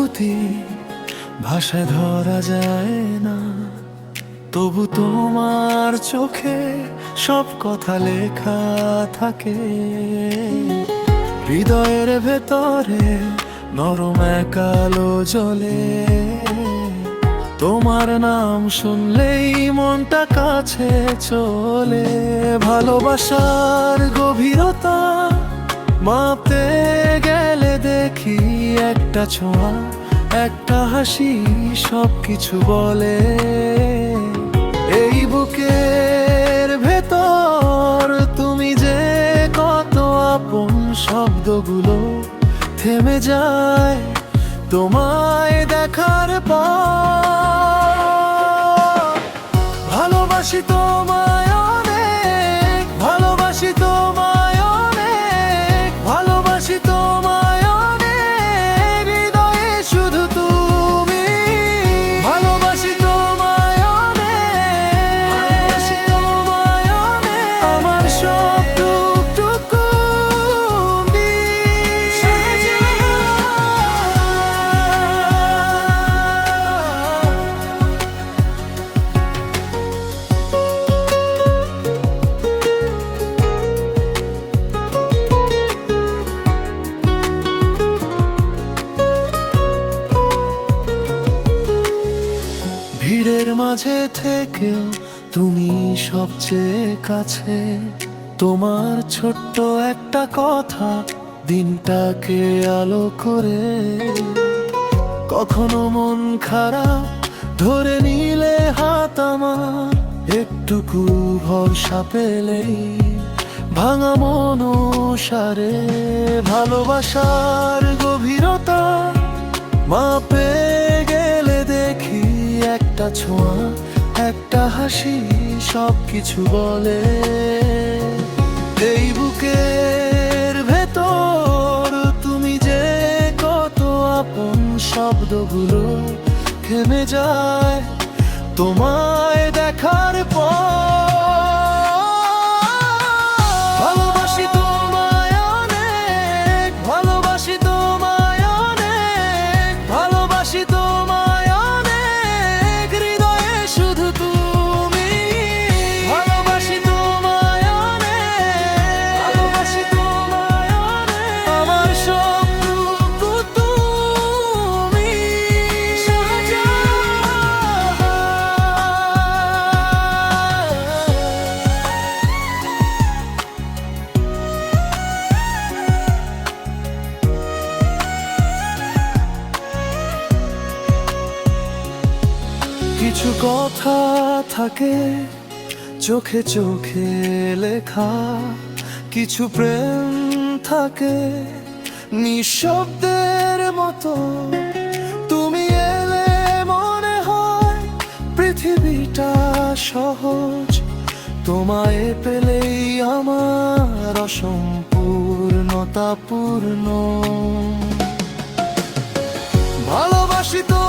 অনুভূতি ভাষায় ধরা যায় না, তবু তোমার চোখে সব কথা লেখা থাকে। হৃদয়ের ভেতরে নরম এক আলো জ্বলে, তোমার নাম শুনলেই মনটা কাছে চলে। ভালোবাসার গভীরতা মাপতে গেলে দেখি একটা ছোঁয়া, একটা হাসি সব কিছু বলে। এই বুকের ভেতর তুমি যে কত আপন, শব্দগুলো থেমে যায় তোমায় দেখার পর। ভালোবাসি তোমায় অনেক, ভালোবাসি তোমায় অনেক, ভালোবাসি তোমায় অনেক, হৃদয়ে শুধু তুমি। ভালোবাসি তোমায় অনেক, ভালোবাসি তোমায় অনেক, আমার সব টুকটুকু ভিড়ের মাঝে থেকেও তুমি সবচেয়ে কাছে। তোমার ছোট্ট একটা কথা দিনটাকে আলো করে। কখনো মন খারাপ ধরে নিলে হাত আমার, একটুকু ভরসা পেলেই ভাঙা মন সারে। ভালোবাসার গভীরতা মাপে গেলে দেখি একটা ছোঁয়া, একটা হাসি সব কিছু বলে। এই বুকের ভেতর তুমি যে কত আপন, শব্দগুলো থেমে যায় তোমায় দেখার পর। ভালোবাসি তোমায় অনেক, ভালোবাসি তোমায় অনেক, ভালোবাসি তোমায় অনেক, হৃদয়ে শুধু তুমি। ভালোবাসি তোমায় অনেক, ভালোবাসি তোমায় অনেক, আমার সব টুকু তুমি। কিছু কথা থাকে চোখে চোখে লেখা, কিছু প্রেম থাকে নিঃশব্দের মতো। তুমি এলে মনে হয় পৃথিবীটা সহজ, তোমায় পেলেই আমার অসম্পূর্ণতা পূর্ণ। ভালোবাসি তো